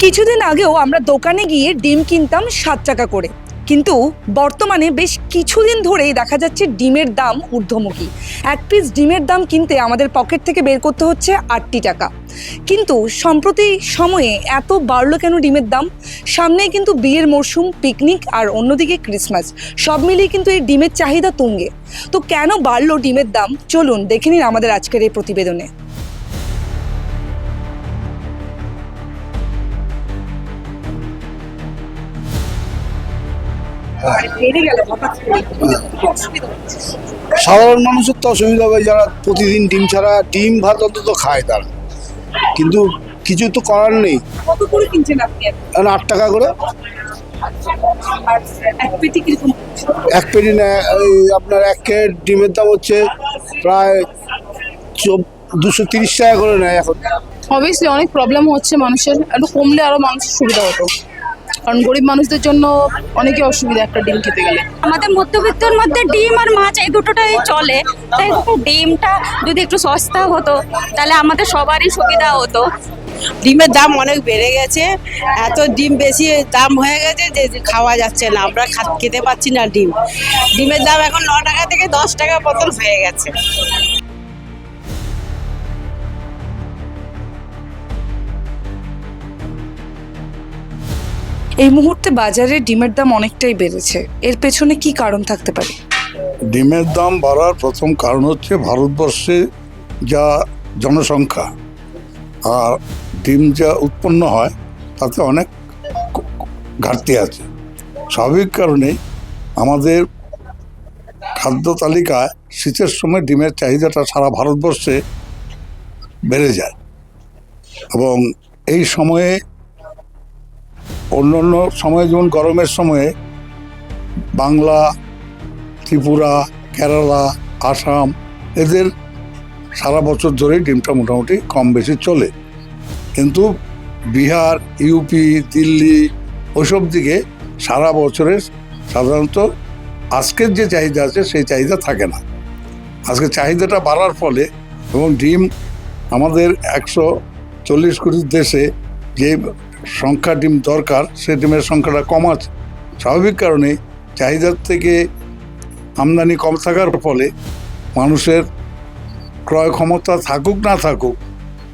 কিছুদিন আগেও আমরা দোকানে গিয়ে ডিম কিনতাম 7 টাকা করে, কিন্তু বর্তমানে বেশ কিছুদিন ধরেই দেখা যাচ্ছে ডিমের দাম ঊর্ধ্বমুখী। এক পিস ডিমের দাম কিনতে আমাদের পকেট থেকে বের করতে হচ্ছে 8 টাকা। কিন্তু সম্প্রতি সময়ে এত বাড়লো কেন ডিমের দাম? সামনেই কিন্তু বিয়ের মরশুম, পিকনিক আর অন্যদিকে ক্রিসমাস, সব মিলিয়ে কিন্তু এই ডিমের চাহিদা তুঙ্গে। তো কেন বাড়লো ডিমের দাম, চলুন দেখে নিন আমাদের আজকের এই প্রতিবেদনে। সাধারণ মানুষের তো অসুবিধা হবে, যারা প্রতিদিন ডিম ছাড়া ডিম ভাত অন্তত খায় তারা, কিন্তু কিছু তো করার নেই। কত করে কিনছেন আপনি? এখন 8 টাকা করে এক পেটি কিরকম? এক পেটি নেয়। এই আপনার 1 কেজি ডিমের দাম হচ্ছে প্রায় 230 টাকা করে নেয় এখন। অবভিয়াসলি অনেক প্রবলেম হচ্ছে মানুষের, একটু কমলে আরো মানুষের সুবিধা হতো, কারণ গরিব মানুষদের জন্য অনেকই অসুবিধা একটা ডিম খেতে গেলে। আমাদের মধ্যবিত্তর মধ্যে ডিম আর মাছ এই দুটোটাই চলে, তাই একটু ডিমটা যদি একটু সস্তা হতো তাহলে আমাদের সবারই সুবিধা হতো। ডিমের দাম অনেক বেড়ে গেছে, এত ডিম বেশি দাম হয়ে গেছে যে খাওয়া যাচ্ছে না, আমরা খেতে পাচ্ছি না। ডিমের দাম এখন 9 টাকা থেকে 10 টাকা বোতল হয়ে গেছে। এই মুহূর্তে বাজারে ডিমের দাম অনেকটাই বেড়েছে, এর পেছনে কি কারণ থাকতে পারে? ডিমের দাম বাড়ার প্রথম কারণ হচ্ছে ভারতবর্ষে যা জনসংখ্যা আর ডিম যা উৎপন্ন হয় তাতে অনেক ঘাটতি আছে। স্বাভাবিক কারণেই আমাদের খাদ্য তালিকায় শীতের সময় ডিমের চাহিদাটা সারা ভারতবর্ষে বেড়ে যায়, এবং এই সময়ে অন্য সময়ে যেমন গরমের সময়ে বাংলা, ত্রিপুরা, কেরালা, আসাম এদের সারা বছর ধরেই ডিমটা মোটামুটি কম বেশি চলে, কিন্তু বিহার, ইউপি, দিল্লি ওইসব দিকে সারা বছরের সাধারণত আজকের যে চাহিদা আছে সেই চাহিদা থাকে না। আজকে চাহিদাটা বাড়ার ফলে এবং ডিম আমাদের 140 কোটি দেশে যে সংখ্যা ডিম দরকার সেই ডিমের সংখ্যাটা কম আছে। স্বাভাবিক কারণে চাহিদার থেকে আমদানি কম থাকার ফলে মানুষের ক্রয় ক্ষমতা থাকুক না থাকুক,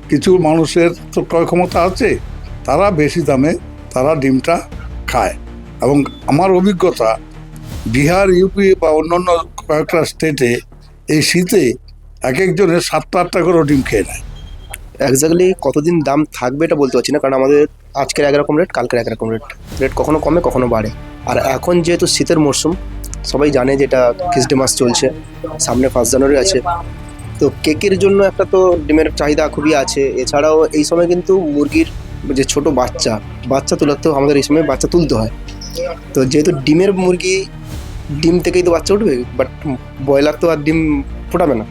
কিছু মানুষের তো ক্রয় ক্ষমতা আছে, তারা বেশি দামে তারা ডিমটা খায়। এবং আমার অভিজ্ঞতা, বিহার, ইউপি বা অন্যান্য কয়েকটা স্টেটে এই শীতে এক একজনের 7-8 করেও ডিম খেয়ে নেয়। এক্স্যাক্টলি কতদিন দাম থাকবে এটা বলতে পারছি না, কারণ আমাদের আজকের একরকম রেট, কালকের একরকম রেট কখনো কমে কখনো বাড়ে। আর এখন যেহেতু শীতের মরশুম, সবাই জানে যেটা ক্রিসমাস চলছে, সামনে 1 জানুয়ারি আছে, তো কেকের জন্য একটা তো ডিমের চাহিদা খুবই আছে। এছাড়াও এই সময় কিন্তু মুরগির যে ছোট বাচ্চা তোলাতেও আমাদের এই সময় বাচ্চা তুলতে হয়। তো যেহেতু ডিমের মুরগি, ডিম থেকেই তো বাচ্চা উঠবে, বাট ব্রয়লার তো আর ডিম ফোটাবে না,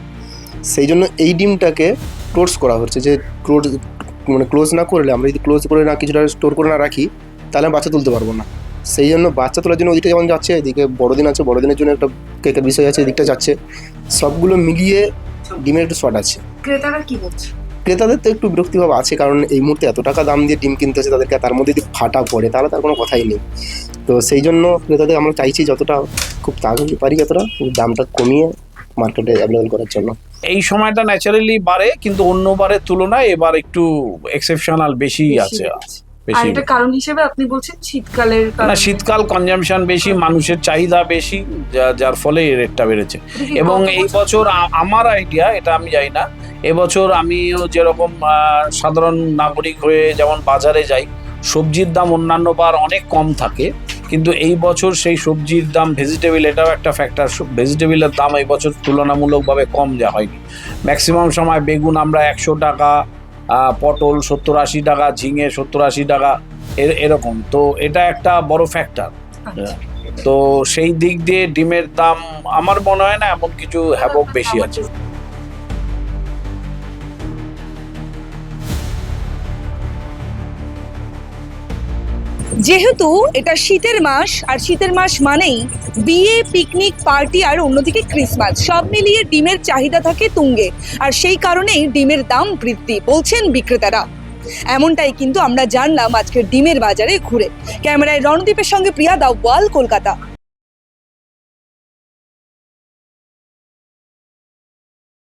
সেই জন্য এই ডিমটাকে ক্লোজ করা হচ্ছে। যে ক্লোজ না করলে, আমরা যদি ক্লোজ করে না কিছুটা স্টোর করে না রাখি, তাহলে বাচ্চা তুলতে পারবো না। সেই জন্য বাচ্চা তোলার জন্য ওইদিকে যেমন যাচ্ছে, এদিকে বড়দিন আছে, বড়দিনের জন্য একটা কেকের বিষয় আছে, এদিকটা যাচ্ছে, সবগুলো মিলিয়ে ডিমের একটু শর্ট আছে। ক্রেতারা কি বলছে? ক্রেতাদের তো একটু বিরক্তিভাব আছে, কারণ এই মুহূর্তে এত টাকা দাম দিয়ে ডিম কিনতে হচ্ছে তাদেরকে, তার মধ্যে যদি ফাটা পড়ে তাহলে তার কোনো কথাই নেই। তো সেই জন্য ক্রেতাদের আমরা চাইছি যতটা খুব তাড়াতাড়ি পারি ততটা দামটা কমিয়ে মার্কেটে অ্যাভেলেবল করার জন্য। এই সময়টা ন্যাচারালি বাড়ে, কিন্তু অন্যবারের তুলনায় এবার একটু এক্সেপশনাল বেশি আছে। আর এটা কারণ হিসেবে আপনি বলছেন শীতকালের কারণে? না, শীতকাল কনজাম্পশন বেশি, মানুষের চাহিদা বেশি, যার ফলে এই রেটটা বেড়েছে। এবং এই বছর আমার আইডিয়া, এটা আমি জানি না, এবছর আমিও যেরকম সাধারণ নাগরিক হয়ে যেমন বাজারে যাই, সবজির দাম অন্যান্য বার অনেক কম থাকে, কিন্তু এই বছর সেই সবজির দাম, ভেজিটেবল এটাও একটা ফ্যাক্টর, ভেজিটেবলের দাম এই বছর তুলনামূলকভাবে কম যা হয়নি। ম্যাক্সিমাম সময় বেগুন আমরা 100 টাকা, পটল 70-80 টাকা, ঝিঙে 70-80 টাকা এরকম, তো এটা একটা বড় ফ্যাক্টর। তো সেই দিক দিয়ে ডিমের দাম আমার মনে হয় না এমন কিছু হ্যাবক বেশি আছে। যেহেতু এটা শীতের মাস, আর শীতের মাস মানেই বিয়ে, পিকনিক, পার্টি আর অন্যদিকে ক্রিসমাস, সব মিলিয়ে ডিমের চাহিদা থাকে তুঙ্গে, আর সেই কারণেই ডিমের দাম বৃদ্ধি বলছেন বিক্রেতারা। এমনটাই কিন্তু আমরা জানলাম আজকের ডিমের বাজারে ঘুরে। ক্যামেরায় রণদীপের সঙ্গে প্রিয়া দাওয়াল, কলকাতা।